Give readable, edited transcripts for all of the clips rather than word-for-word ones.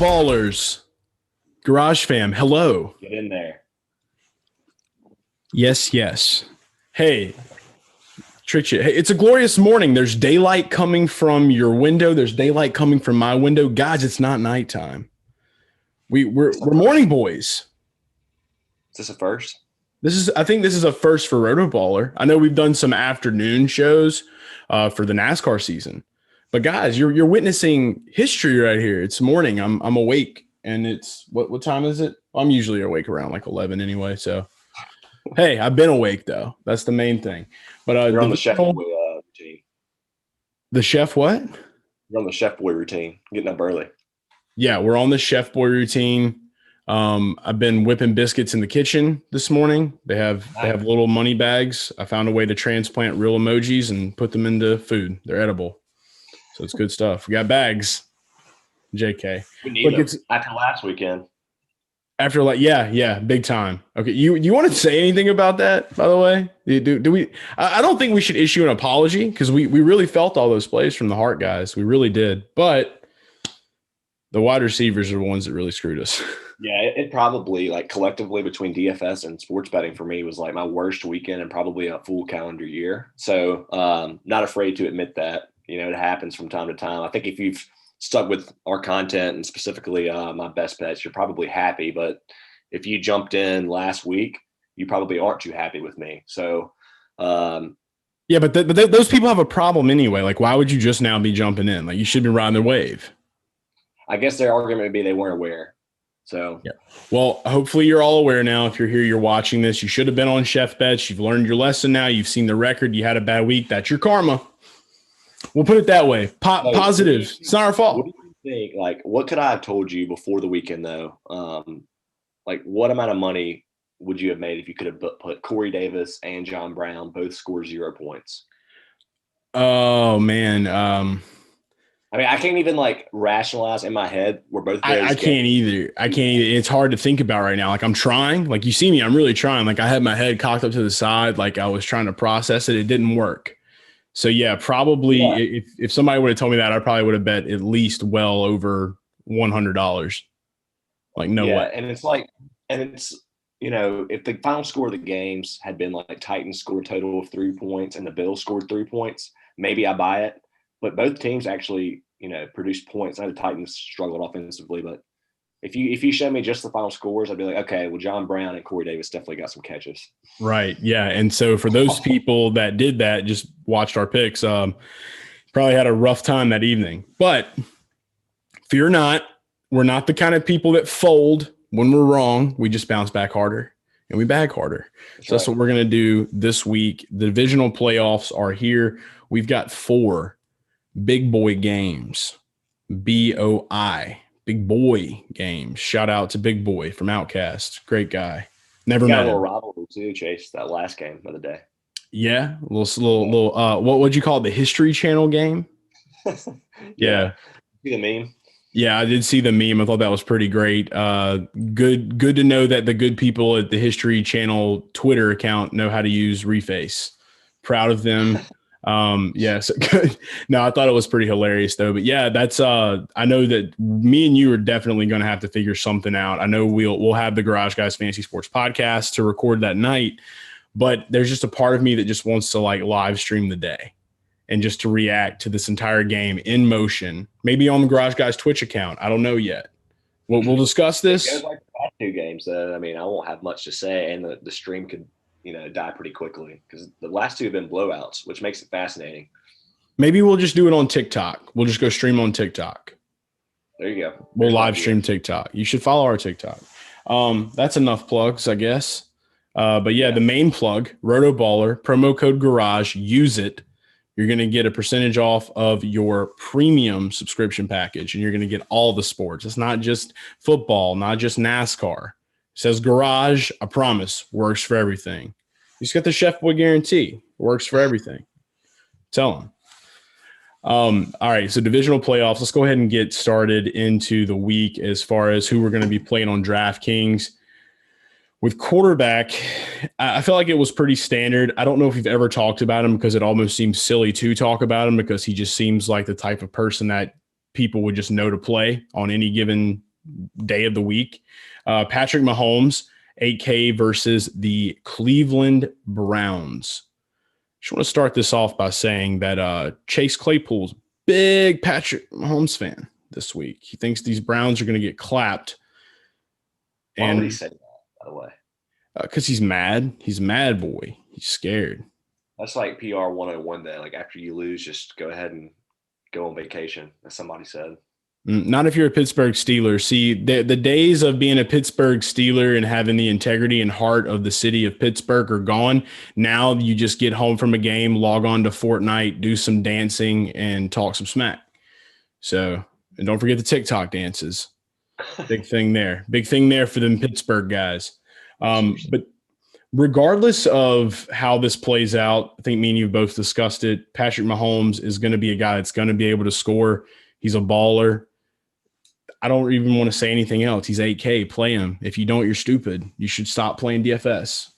Ballers, Garage Fam, hello. Get in there. Yes, yes. Hey, Tritcha, hey, it's a glorious morning. There's daylight coming from your window. There's daylight coming from my window. Guys, it's not nighttime. We're morning boys. Is this a first? I think this is a first for RotoBaller. I know we've done some afternoon shows for the NASCAR season. But guys, you're witnessing history right here. It's morning. I'm awake, and it's what time is it? I'm usually awake around like 11 anyway. So, hey, I've been awake though. That's the main thing. But you're on the Chef Boy routine. The Chef what? You're on the Chef Boy routine. Getting up early. Yeah, we're on the Chef Boy routine. I've been whipping biscuits in the kitchen this morning. They have little money bags. I found a way to transplant real emojis and put them into food. They're edible. So it's good stuff. We got bags. JK. We need them after last weekend. After yeah, big time. Okay, you want to say anything about that, by the way? Do we? I don't think we should issue an apology because we really felt all those plays from the Heart guys. We really did. But the wide receivers are the ones that really screwed us. Yeah, it probably, like, collectively between DFS and sports betting for me was like my worst weekend and probably a full calendar year. So not afraid to admit that. You know, it happens from time to time. I think if you've stuck with our content and specifically my best bets, you're probably happy. But if you jumped in last week, you probably aren't too happy with me. So, yeah, but those people have a problem anyway. Like, why would you just now be jumping in? Like, you should be riding their wave. I guess their argument would be they weren't aware. So, yeah. Well, hopefully you're all aware now. If you're here, you're watching this. You should have been on Chef Bets. You've learned your lesson now. You've seen the record. You had a bad week. That's your karma. We'll put it that way. Positive. It's not our fault. What do you think? Like, what could I have told you before the weekend, though? Like, what amount of money would you have made if you could have put Corey Davis and John Brown both score 0 points? Oh, man. I mean, I can't even, like, rationalize in my head where both. I can't either. It's hard to think about right now. Like, I'm trying. Like, you see me, I'm really trying. Like, I had my head cocked up to the side. Like, I was trying to process it. It didn't work. So, yeah, probably if somebody would have told me that, I probably would have bet at least well over $100. Like, no way. And it's, you know, if the final score of the games had been like Titans scored a total of 3 points and the Bills scored 3 points, maybe I buy it. But both teams actually, you know, produced points. I know the Titans struggled offensively, but if you show me just the final scores, I'd be like, okay, well, John Brown and Corey Davis definitely got some catches. Right. Yeah. And so for those people that did that, just watched our picks, probably had a rough time that evening. But fear not, we're not the kind of people that fold when we're wrong. We just bounce back harder and we bag harder. That's what we're going to do this week. The divisional playoffs are here. We've got 4 big boy games, BOI. Big boy games. Shout out to Big Boy from Outcast. Great guy. Never met him. A little rivalry too, Chase, that last game of the day. Yeah. A little what would you call it? The History Channel game? Yeah. See the meme? Yeah, I did see the meme. I thought that was pretty great. Good to know that the good people at the History Channel Twitter account know how to use Reface. Proud of them. Yeah, so good. No, I thought it was pretty hilarious though. But yeah, that's I know that me and you are definitely going to have to figure something out. I know we'll have the Garage Guys Fantasy Sports podcast to record that night, but there's just a part of me that just wants to like live stream the day and just to react to this entire game in motion, maybe on the Garage Guys Twitch account. I don't know yet. We'll discuss this. It goes like the last 2 games, though. I mean, I won't have much to say, and the stream could, you know, die pretty quickly because the last 2 have been blowouts, which makes it fascinating. Maybe we'll just do it on TikTok. We'll just go stream on TikTok. There you go. We'll live stream TikTok. You should follow our TikTok. That's enough plugs, I guess. But yeah, the main plug, RotoBaller, promo code Garage, use it. You're going to get a percentage off of your premium subscription package, and you're going to get all the sports. It's not just football, not just NASCAR. It says Garage, I promise, works for everything. You just got the Chef Boy guarantee. Works for everything. Tell them. All right, so divisional playoffs. Let's go ahead and get started into the week as far as who we're going to be playing on DraftKings. With quarterback, I feel like it was pretty standard. I don't know if you've ever talked about him because it almost seems silly to talk about him because he just seems like the type of person that people would just know to play on any given day of the week. Patrick Mahomes, 8K versus the Cleveland Browns. Just want to start this off by saying that Chase Claypool's big Patrick Mahomes fan this week. He thinks these Browns are going to get clapped. Why would he say that, by the way? Because he's mad. He's mad, boy. He's scared. That's like PR 101 day. Like after you lose, just go ahead and go on vacation, as somebody said. Not if you're a Pittsburgh Steeler. See, the days of being a Pittsburgh Steeler and having the integrity and heart of the city of Pittsburgh are gone. Now you just get home from a game, log on to Fortnite, do some dancing, and talk some smack. So, and don't forget the TikTok dances. Big thing there. Big thing there for them Pittsburgh guys. But regardless of how this plays out, I think me and you both discussed it. Patrick Mahomes is going to be a guy that's going to be able to score. He's a baller. I don't even want to say anything else. He's 8K. Play him. If you don't, you're stupid. You should stop playing DFS.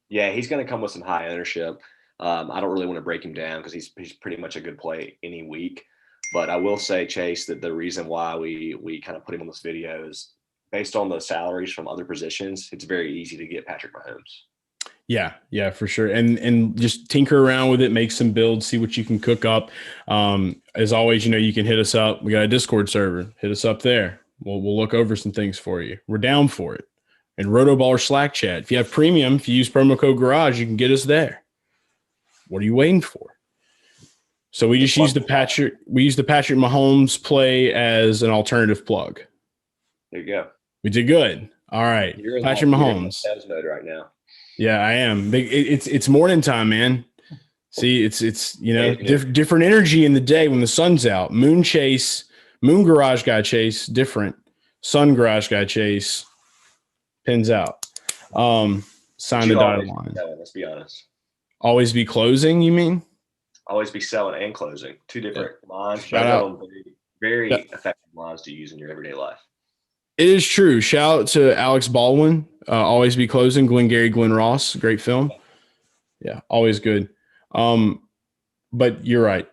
Yeah, he's going to come with some high ownership. I don't really want to break him down because he's pretty much a good play any week. But I will say, Chase, that the reason why we kind of put him on this video is based on the salaries from other positions. It's very easy to get Patrick Mahomes. Yeah, for sure. And just tinker around with it, make some builds, see what you can cook up. As always, you can hit us up. We got a Discord server. Hit us up there. We'll look over some things for you. We're down for it. And RotoBaller Slack chat. If you have premium, if you use promo code Garage, you can get us there. What are you waiting for? So we just use the Patrick Mahomes play as an alternative plug. There you go. We did good. All right. Patrick Mahomes. Sales mode right now. Yeah, I am. It's morning time, man. See, it's different energy in the day when the sun's out. Moon garage guy chase, different. Sun garage guy chase, pins out. Sign the dotted line. Let's be honest. Always be closing, you mean? Always be selling and closing. Two different lines. Shout out. Very effective lines to use in your everyday life. It is true. Shout out to Alex Baldwin. Always be closing. Glenn Ross. Great film. Yeah, always good. But you're right.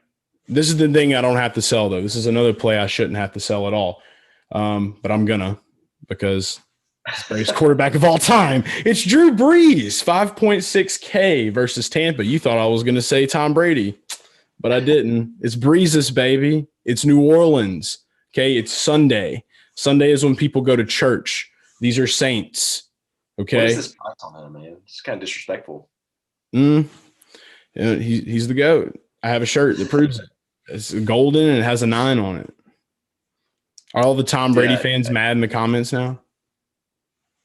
This is the thing I don't have to sell, though. This is another play I shouldn't have to sell at all. But I'm going to because it's the greatest quarterback of all time. It's Drew Brees, 5.6K versus Tampa. You thought I was going to say Tom Brady, but I didn't. It's Brees, baby. It's New Orleans. Okay, it's Sunday. Sunday is when people go to church. These are saints. Okay. What is this price on him, man? It's kind of disrespectful. He's the GOAT. I have a shirt that proves it. It's golden and it has a 9 on it. Are all the Tom Brady fans mad in the comments now?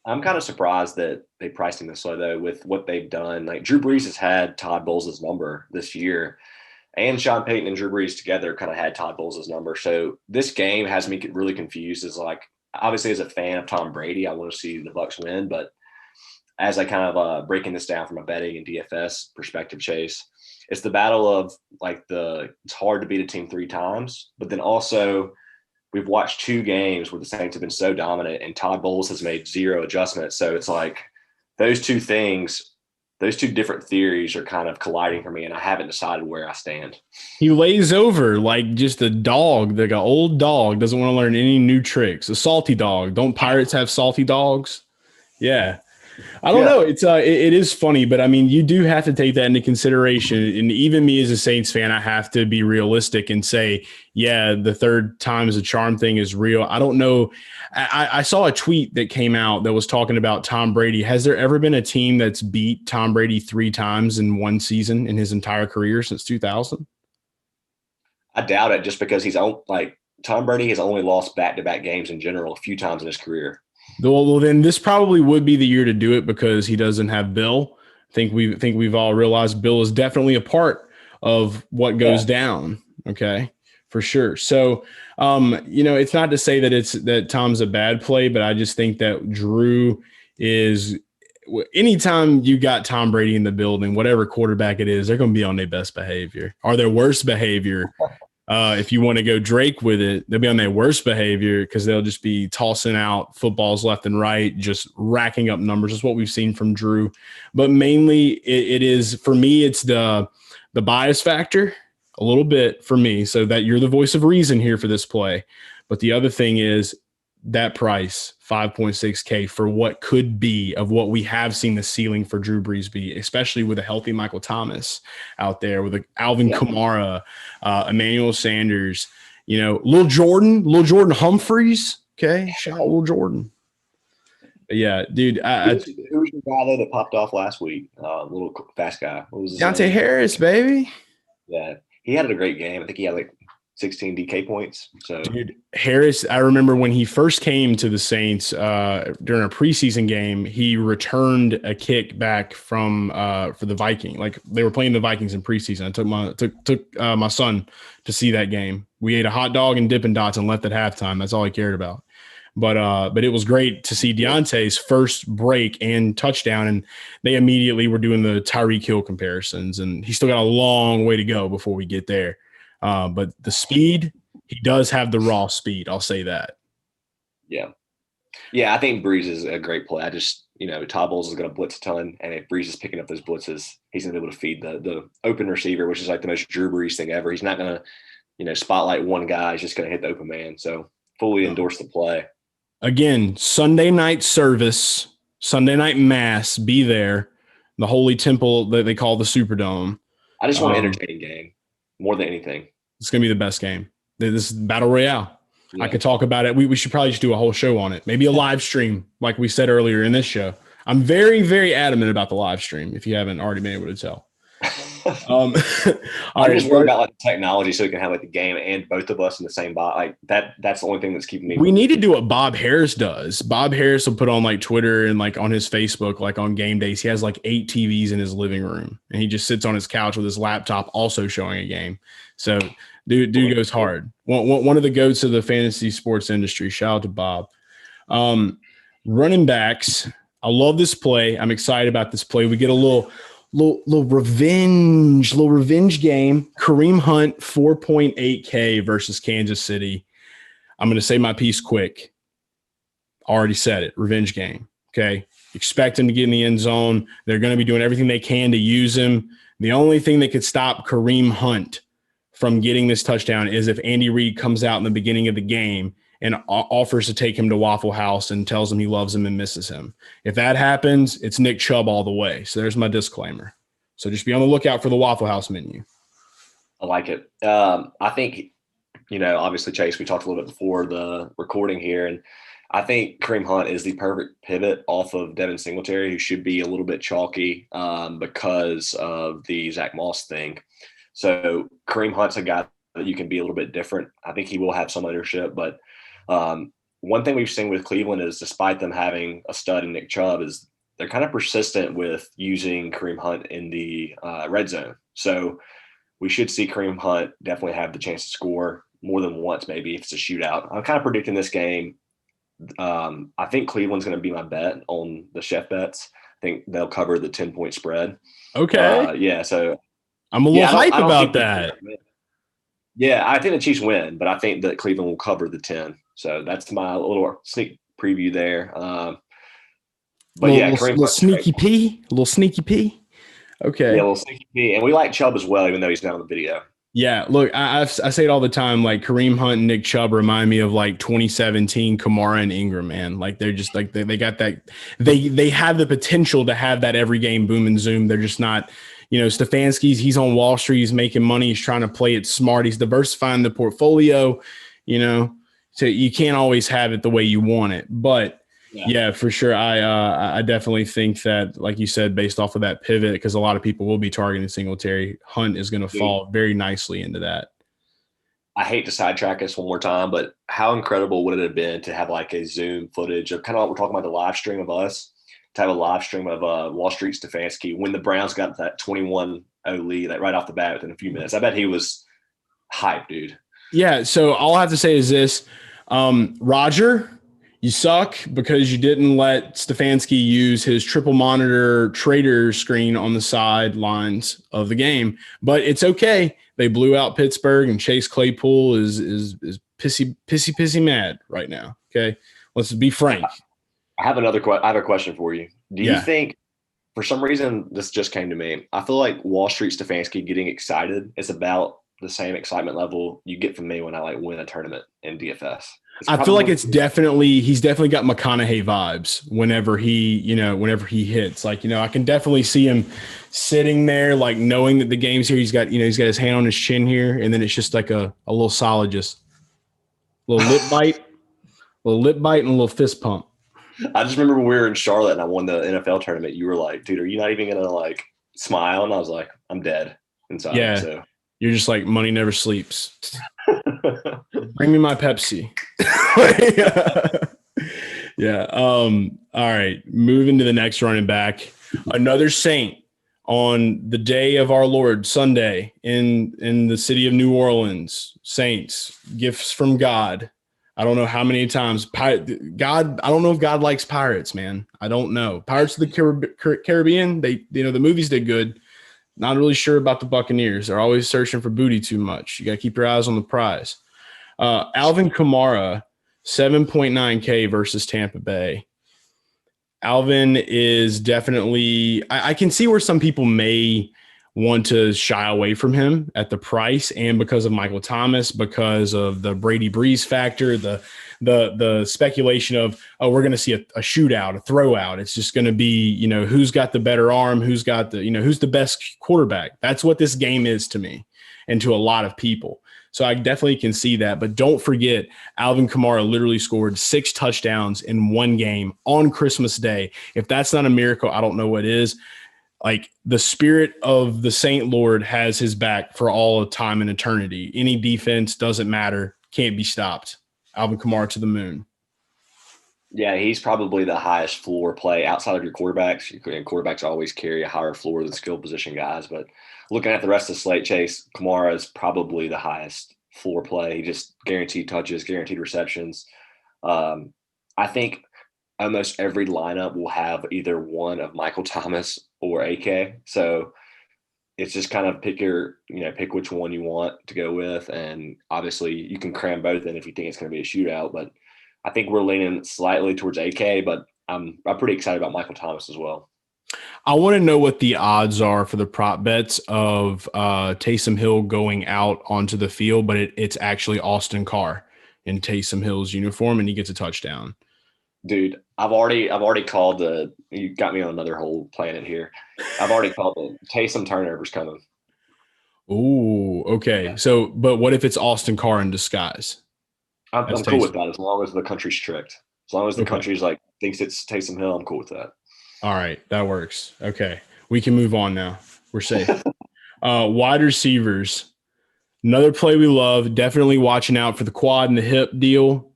I'm kind of surprised that they priced him this low, though, with what they've done. Like Drew Brees has had Todd Bowles' number this year, and Sean Payton and Drew Brees together kind of had Todd Bowles' number. So this game has me really confused. Is like, obviously, as a fan of Tom Brady, I want to see the Bucs win, but as I kind of breaking this down from a betting and DFS perspective, Chase, it's the battle of like it's hard to beat a team 3 times, but then also we've watched 2 games where the Saints have been so dominant and Todd Bowles has made 0 adjustments. So it's like those two different theories are kind of colliding for me, and I haven't decided where I stand. He lays over like just a dog, like an old dog, doesn't want to learn any new tricks. A salty dog. Don't pirates have salty dogs? Yeah. I don't know. It is funny, but I mean, you do have to take that into consideration. And even me as a Saints fan, I have to be realistic and say, yeah, the third time is a charm thing is real. I don't know. I saw a tweet that came out that was talking about Tom Brady. Has there ever been a team that's beat Tom Brady 3 times in one season in his entire career since 2000? I doubt it, just because Tom Brady has only lost back-to-back games in general a few times in his career. Well, then this probably would be the year to do it because he doesn't have Bill. I think we've all realized Bill is definitely a part of what goes down. Okay, for sure. So, it's not to say that Tom's a bad play, but I just think that Drew is. Anytime you got Tom Brady in the building, whatever quarterback it is, they're going to be on their best behavior or their worst behavior. If you want to go Drake with it, they'll be on their worst behavior because they'll just be tossing out footballs left and right, just racking up numbers. That's what we've seen from Drew. But mainly it is, for me, it's the bias factor a little bit for me, so that you're the voice of reason here for this play. But the other thing is that price, 5.6K, for what could be of what we have seen the ceiling for Drew Brees be, especially with a healthy Michael Thomas out there, with a Alvin Kamara, Emmanuel Sanders, Lil Jordan Humphreys. Okay. Shout out Lil Jordan. But yeah, dude. Who was the guy though that popped off last week? Little fast guy. What was his Deontay name? Harris, baby. Yeah. He had a great game. I think he had like 16 DK points. So, dude, Harris, I remember when he first came to the Saints during a preseason game, he returned a kick back from for the Viking. Like they were playing the Vikings in preseason. I took my son to see that game. We ate a hot dog and Dippin' Dots and left at halftime. That's all he cared about. But it was great to see Deontay's first break and touchdown, and they immediately were doing the Tyreek Hill comparisons, and he's still got a long way to go before we get there. But the speed, he does have the raw speed. I'll say that. Yeah. Yeah, I think Brees is a great play. I just, Todd Bowles is going to blitz a ton, and if Brees is picking up those blitzes, he's going to be able to feed the open receiver, which is like the most Drew Brees thing ever. He's not going to, spotlight one guy. He's just going to hit the open man. So fully endorse the play. Again, Sunday night service, Sunday night mass, be there. The holy temple that they call the Superdome. I just want an entertaining game more than anything. It's going to be the best game. This is Battle Royale. Yeah. I could talk about it. We should probably just do a whole show on it. Maybe a live stream, like we said earlier in this show. I'm very, very adamant about the live stream, if you haven't already been able to tell. I'm just worried about the technology so we can have the game and both of us in the same bot. That's the only thing that's keeping me. We need to do what Bob Harris does. Bob Harris will put on Twitter and on his Facebook, on game days, he has 8 TVs in his living room, and he just sits on his couch with his laptop also showing a game. So dude goes hard. One of the goats of the fantasy sports industry. Shout out to Bob. Running backs. I love this play. I'm excited about this play. We get a little revenge game. Kareem Hunt, 4.8K versus Kansas City. I'm going to say my piece quick. Already said it. Revenge game. Okay. Expect him to get in the end zone. They're going to be doing everything they can to use him. The only thing that could stop Kareem Hunt from getting this touchdown is if Andy Reid comes out in the beginning of the game and offers to take him to Waffle House and tells him he loves him and misses him. If that happens, it's Nick Chubb all the way. So there's my disclaimer. So just be on the lookout for the Waffle House menu. I like it. I think, obviously, Chase, we talked a little bit before the recording here, and I think Kareem Hunt is the perfect pivot off of Devin Singletary, who should be a little bit chalky because of the Zach Moss thing. So Kareem Hunt's a guy that you can be a little bit different. I think he will have some ownership, but one thing we've seen with Cleveland is, despite them having a stud in Nick Chubb, is they're kind of persistent with using Kareem Hunt in the red zone. So we should see Kareem Hunt definitely have the chance to score more than once, maybe if it's a shootout. I'm kind of predicting this game. I think Cleveland's going to be my bet on the Chef bets. I think they'll cover the 10-point spread. Okay. Yeah. So I'm a little hype about that. Yeah, I think the Chiefs win, but I think that Cleveland will cover the 10. So that's my little sneak preview there. But little sneaky P. Okay. Yeah, a little sneaky P. And we like Chubb as well, even though he's not on the video. Yeah, look, I say it all the time. Kareem Hunt and Nick Chubb remind me of 2017 Kamara and Ingram, man. They're just they got that. They have the potential to have that every game boom and zoom. They're just not. Stefanski's, he's on Wall Street. He's making money. He's trying to play it smart. He's diversifying the portfolio, so you can't always have it the way you want it. But yeah, for sure. I definitely think that, like you said, based off of that pivot, because a lot of people will be targeting Singletary, Hunt is going to fall very nicely into that. I hate to sidetrack us one more time, but how incredible would it have been to have a Zoom footage of kind of we're talking about the live stream of us, to have a live stream of Wall Street Stefanski when the Browns got that 21-0 lead right off the bat within a few minutes. I bet he was hyped, dude. Yeah, so all I have to say is this. Roger, you suck because you didn't let Stefanski use his triple monitor trader screen on the sidelines of the game. But it's okay. They blew out Pittsburgh, and Chase Claypool is pissy mad right now. Okay, let's be frank. I have a question for you. Do you think, for some reason, this just came to me, I feel like Wall Street Stefanski getting excited is about the same excitement level you get from me when I like win a tournament in DFS. I feel like he's definitely got McConaughey vibes whenever he hits. Like, I can definitely see him sitting there, like knowing that the game's here. He's got his hand on his chin here, and then it's just like a little solid, just little lip bite and a little fist pump. I just remember when we were in Charlotte and I won the NFL tournament, you were like, dude, are you not even going to like smile? And I was like, I'm dead inside. Yeah. So you're just like, money never sleeps. Bring me my Pepsi. Yeah. All right. Moving to the next running back. Another Saint on the day of our Lord, Sunday, in the city of New Orleans. Saints, gifts from God. I don't know how many times. God, I don't know if God likes pirates, man. I don't know. Pirates of the Caribbean, the movies did good. Not really sure about the Buccaneers. They're always searching for booty too much. You got to keep your eyes on the prize. Alvin Kamara, 7.9K versus Tampa Bay. Alvin is definitely – I can see where some people may want to shy away from him at the price, and because of Michael Thomas, because of the Brady Brees factor, the speculation of, we're going to see a shootout, a throwout. It's just going to be, who's got the better arm, who's got the, who's the best quarterback. That's what this game is to me and to a lot of people. So I definitely can see that. But don't forget, Alvin Kamara literally scored 6 touchdowns in one game on Christmas Day. If that's not a miracle, I don't know what is. Like, the spirit of the Saint Lord has his back for all of time and eternity. Any defense doesn't matter, can't be stopped. Alvin Kamara to the moon. Yeah, he's probably the highest floor play outside of your quarterbacks. Quarterbacks always carry a higher floor than skill position guys. But looking at the rest of the slate, Chase, Kamara is probably the highest floor play. He just guaranteed touches, guaranteed receptions. I think almost every lineup will have either one of Michael Thomas or AK. So it's just kind of pick which one you want to go with. And obviously you can cram both in if you think it's going to be a shootout. But I think we're leaning slightly towards AK, but I'm pretty excited about Michael Thomas as well. I want to know what the odds are for the prop bets of Taysom Hill going out onto the field, but it's actually Austin Carr in Taysom Hill's uniform, and he gets a touchdown. Dude, I've already called you got me on another whole planet here. I've already called the Taysom turnovers coming. Ooh, okay. Yeah. So, but what if it's Austin Carr in disguise? I'm cool with that as long as the country's tricked. As long as the country's like thinks it's Taysom Hill, I'm cool with that. All right, that works. Okay, we can move on now. We're safe. Wide receivers, another play we love. Definitely watching out for the quad and the hip deal.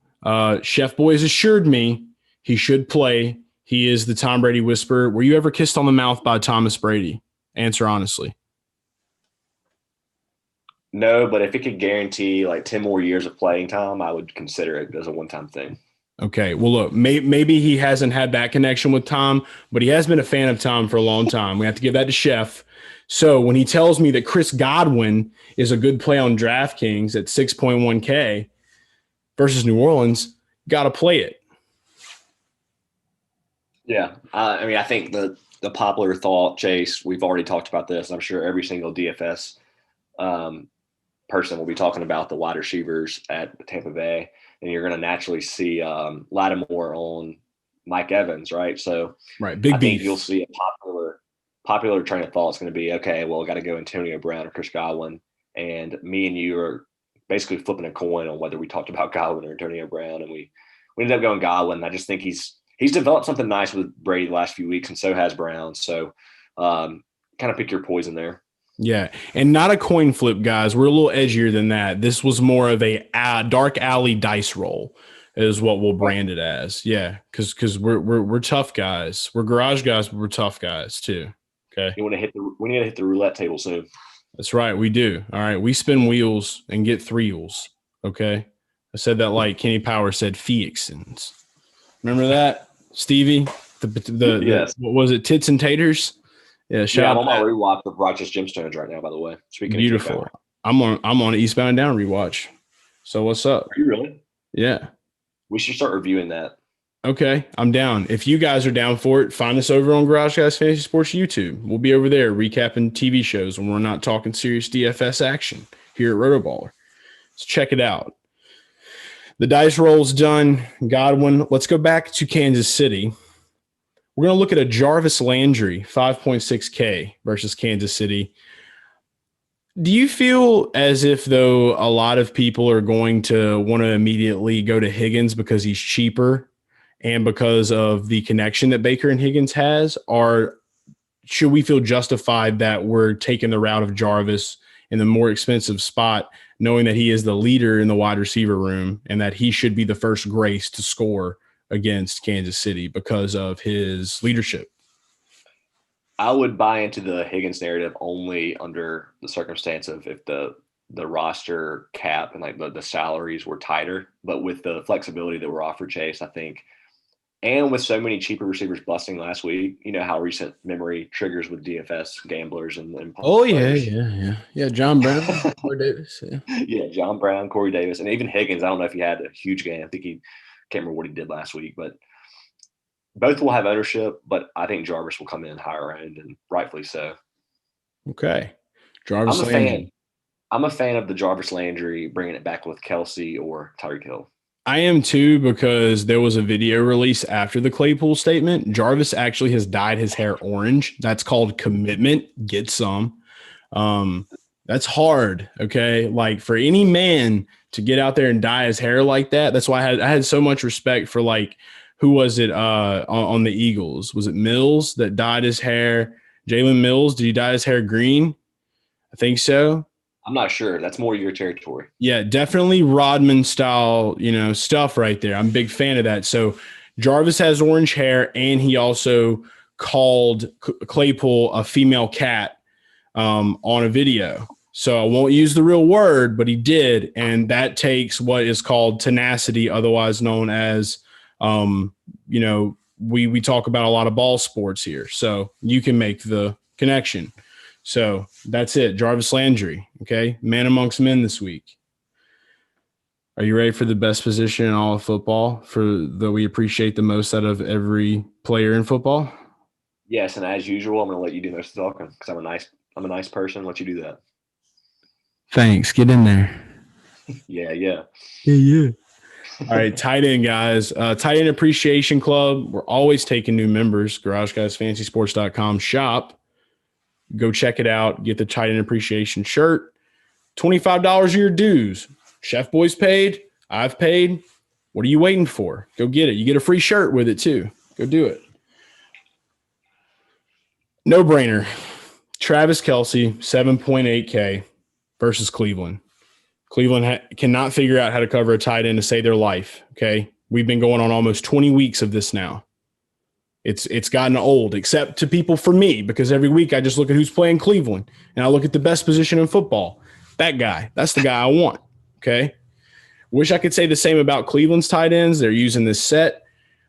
Chef Boy has assured me he should play. He is the Tom Brady whisperer. Were you ever kissed on the mouth by Thomas Brady? Answer honestly. No, but if it could guarantee like 10 more years of playing time, I would consider it as a one-time thing. Okay. Well, look, maybe he hasn't had that connection with Tom, but he has been a fan of Tom for a long time. We have to give that to Chef. So when he tells me that Chris Godwin is a good play on DraftKings at 6.1K versus New Orleans, got to play it. Yeah. I think the popular thought, Chase, we've already talked about this. I'm sure every single DFS person will be talking about the wide receivers at Tampa Bay, and you're going to naturally see Lattimore on Mike Evans, right? So right, big I beef. think you'll see a popular train of thought is going to be, okay, well, got to go Antonio Brown or Chris Godwin, and me and you are basically flipping a coin on whether we talked about Godwin or Antonio Brown, and we ended up going Godwin. I just think he's developed something nice with Brady the last few weeks, and so has Brown. So kind of pick your poison there. Yeah, and not a coin flip, guys. We're a little edgier than that. This was more of a dark alley dice roll is what we'll brand it as. Yeah, because we're tough guys. We're garage guys, but we're tough guys too. Okay. We need to hit the roulette table soon. That's right, we do. All right, we spin wheels and get threes. Okay, I said that like Kenny Powers said Phoenixins. Remember that, Stevie? Yes. What was it? Tits and taters. Yeah, I'm on my rewatch of Righteous Gemstones right now, by the way. Speaking beautiful. I'm on Eastbound and Down rewatch. So what's up? Are you really? Yeah. We should start reviewing that. Okay, I'm down. If you guys are down for it, find us over on Garage Guys Fantasy Sports YouTube. We'll be over there recapping TV shows when we're not talking serious DFS action. here at RotoBaller. So check it out. The dice roll's done. Godwin. Let's go back to Kansas City. We're going to look at a Jarvis Landry, 5.6K versus Kansas City. Do you feel as if, though, a lot of people are going to want to immediately go to Higgins because he's cheaper and because of the connection that Baker and Higgins has? Or should we feel justified that we're taking the route of Jarvis in the more expensive spot, knowing that he is the leader in the wide receiver room and that he should be the first grace to score against Kansas City because of his leadership? I would buy into the Higgins narrative only under the circumstance of if the roster cap and like the salaries were tighter, but with the flexibility that were offered Chase, I think, and with so many cheaper receivers busting last week, you know how recent memory triggers with DFS gamblers and yeah. John Brown, Corey Davis, yeah, John Brown, Corey Davis, and even Higgins. I don't know if he had a huge game. I think he can't remember what he did last week, but both will have ownership. But I think Jarvis will come in higher end, and rightfully so. Okay, Jarvis Landry. I'm a fan of the Jarvis Landry bringing it back with Kelce or Tyreek Hill. I am too, because there was a video release after the Claypool statement. Jarvis actually has dyed his hair orange. That's called commitment. Get some. That's hard. Okay. Like for any man to get out there and dye his hair like that. That's why I had so much respect for like, who was it on the Eagles? Was it Mills that dyed his hair? Jalen Mills, did he dye his hair green? I think so. I'm not sure. That's more your territory. Yeah, definitely Rodman style, stuff right there. I'm a big fan of that. So Jarvis has orange hair, and he also called Claypool a female cat on a video. So I won't use the real word, but he did. And that takes what is called tenacity, otherwise known as, we talk about a lot of ball sports here. So you can make the connection. So that's it. Jarvis Landry. Okay. Man amongst men this week. Are you ready for the best position in all of football that we appreciate the most out of every player in football? Yes. And as usual, I'm going to let you do most of the talking because I'm a nice person. Let you do that. Thanks. Get in there. Yeah. All right. Tight end guys, tight end appreciation club. We're always taking new members. GarageGuysFantasySports.com shop. Go check it out. Get the tight end appreciation shirt. $25 of your dues. Chef Boy's paid. I've paid. What are you waiting for? Go get it. You get a free shirt with it too. Go do it. No brainer. Travis Kelce, 7.8K versus Cleveland. Cleveland cannot figure out how to cover a tight end to save their life. Okay. We've been going on almost 20 weeks of this now. It's gotten old, except to people for me, because every week I just look at who's playing Cleveland and I look at the best position in football. That guy, that's the guy I want. Okay. Wish I could say the same about Cleveland's tight ends. They're using this set.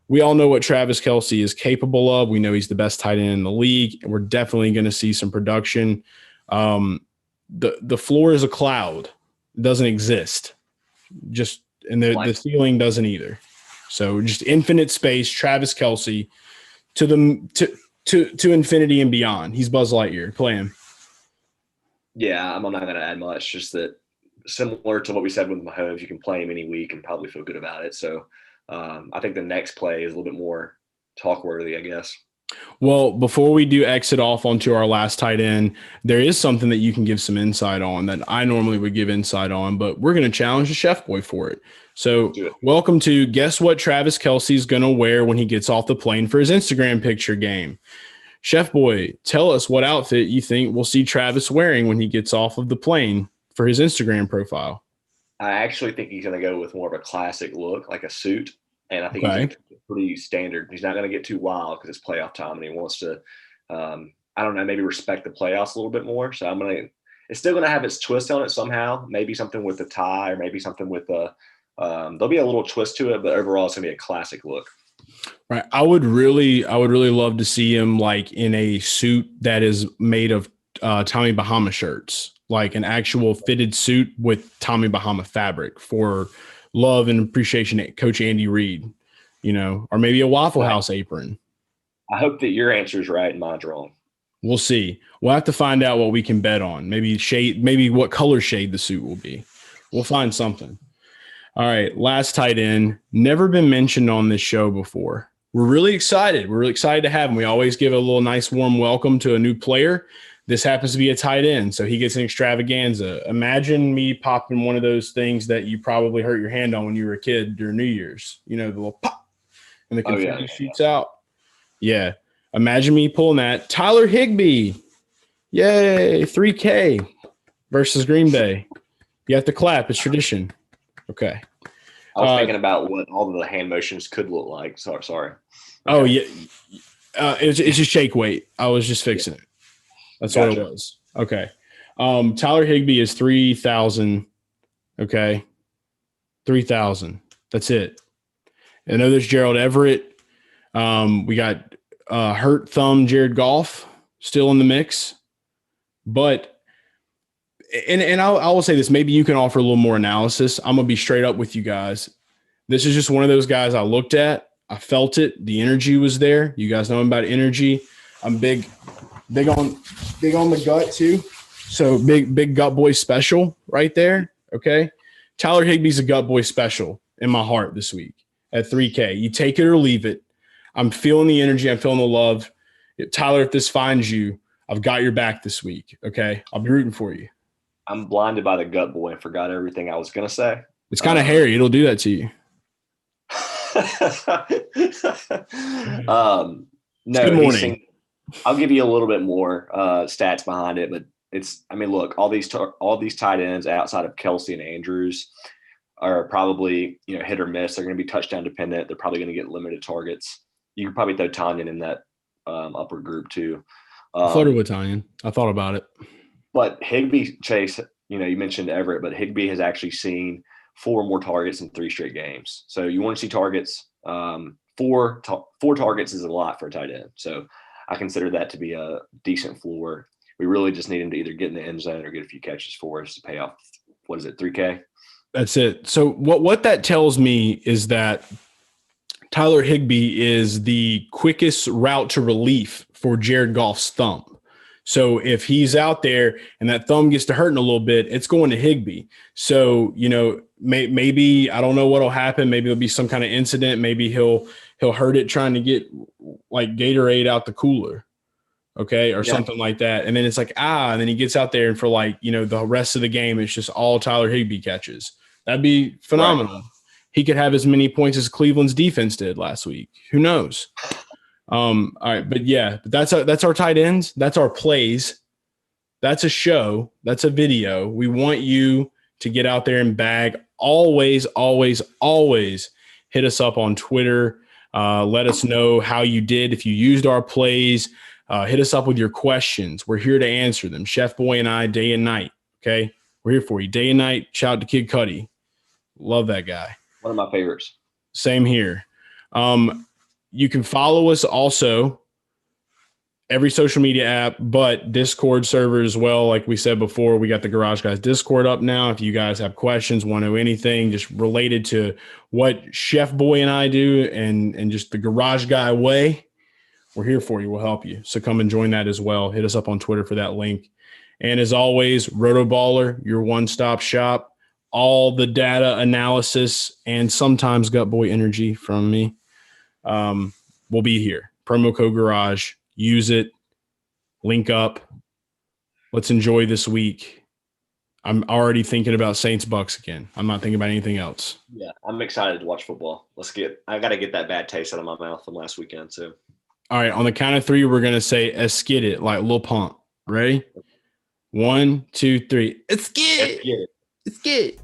We all know what Travis Kelce is capable of. We know he's the best tight end in the league, and we're definitely going to see some production. The floor is a cloud. It doesn't exist. And the ceiling doesn't either. So just infinite space, Travis Kelce to infinity and beyond. He's Buzz Lightyear. Play him. Yeah, I'm not going to add much. Just that similar to what we said with Mahomes, you can play him any week and probably feel good about it. So I think the next play is a little bit more talk worthy, I guess. Well, before we do exit off onto our last tight end, there is something that you can give some insight on that I normally would give insight on, but we're going to challenge the Chef Boy for it. So welcome to guess what Travis Kelce is going to wear when he gets off the plane for his Instagram picture game. Chef Boy, tell us what outfit you think we'll see Travis wearing when he gets off of the plane for his Instagram profile. I actually think he's going to go with more of a classic look, like a suit. And I think he's pretty standard. He's not going to get too wild because it's playoff time and he wants to, I don't know, maybe respect the playoffs a little bit more. So it's still going to have its twist on it somehow. Maybe something with the tie or maybe something with there'll be a little twist to it, but overall it's going to be a classic look. Right. I would really love to see him like in a suit that is made of Tommy Bahama shirts, like an actual fitted suit with Tommy Bahama fabric for love and appreciation to Coach Andy Reid, or maybe a Waffle House apron. I hope that your answer is right and mine's wrong. We'll see. We'll have to find out what we can bet on. Maybe what color shade the suit will be. We'll find something. All right, last tight end, never been mentioned on this show before. We're really excited. We're really excited to have him. We always give a little nice warm welcome to a new player. This happens to be a tight end, so he gets an extravaganza. Imagine me popping one of those things that you probably hurt your hand on when you were a kid during New Year's. You know, the little pop, and the confetti shoots out. Yeah. Imagine me pulling that. Tyler Higbee. Yay, 3K versus Green Bay. You have to clap. It's tradition. Okay. I was thinking about what all the hand motions could look like. Sorry. Okay. Oh, yeah. It's just shake weight. I was just fixing it. That's what it was. Okay. Tyler Higbee is 3,000. Okay. 3,000. That's it. I know there's Gerald Everett. We got hurt thumb Jared Goff still in the mix. But and I will say this, maybe you can offer a little more analysis. I'm going to be straight up with you guys. This is just one of those guys I looked at. I felt it. The energy was there. You guys know about energy. I'm big on the gut too. So big gut boy special right there. Okay. Tyler Higbee's a gut boy special in my heart this week at 3K. You take it or leave it. I'm feeling the energy. I'm feeling the love. Tyler, if this finds you, I've got your back this week. Okay. I'll be rooting for you. I'm blinded by the gut boy and forgot everything I was going to say. It's kind of hairy. It'll do that to you. No, good morning. I'll give you a little bit more stats behind it, but look, all these tight ends outside of Kelce and Andrews are probably, hit or miss. They're going to be touchdown dependent. They're probably going to get limited targets. You could probably throw Tanyan in that upper group too. I flirted with Tanyan. I thought about it. But Higbee, Chase, you mentioned Everett, but Higbee has actually seen 4 more targets in 3 straight games. So you want to see targets. 4 targets is a lot for a tight end. So I consider that to be a decent floor. We really just need him to either get in the end zone or get a few catches for us to pay off. What is it, 3K? That's it. So what that tells me is that Tyler Higbee is the quickest route to relief for Jared Goff's thumb. So if he's out there and that thumb gets to hurting a little bit, it's going to Higbee. So, maybe I don't know what'll happen. Maybe it'll be some kind of incident. Maybe he'll hurt it trying to get like Gatorade out the cooler. Okay. Or something like that. And then it's like, and then he gets out there and for the rest of the game, it's just all Tyler Higbee catches. That'd be phenomenal. Right. He could have as many points as Cleveland's defense did last week. Who knows? All right. But that's our tight ends. That's our plays. That's a show. That's a video. We want you to get out there and bag. Always, always, always hit us up on Twitter. Let us know how you did. If you used our plays, hit us up with your questions. We're here to answer them. Chef Boy and I, day and night. Okay. We're here for you day and night. Shout out to Kid Cudi. Love that guy. One of my favorites. Same here. You can follow us also every social media app, but Discord server as well. Like we said before, we got the Garage Guys Discord up now. If you guys have questions, want to know anything just related to what Chef Boy and I do and just the Garage Guy way, we're here for you. We'll help you. So come and join that as well. Hit us up on Twitter for that link. And as always, RotoBaller, your one-stop shop. All the data analysis and sometimes gut boy energy from me will be here. Promo code Garage. Use it. Link up. Let's enjoy this week. I'm already thinking about Saints Bucks again. I'm not thinking about anything else. Yeah, I'm excited to watch football. I got to get that bad taste out of my mouth from last weekend too. All right, on the count of 3, we're gonna say "Skid it" like Lil Pump. Ready? 1, 2, 3. Skid it. Skid.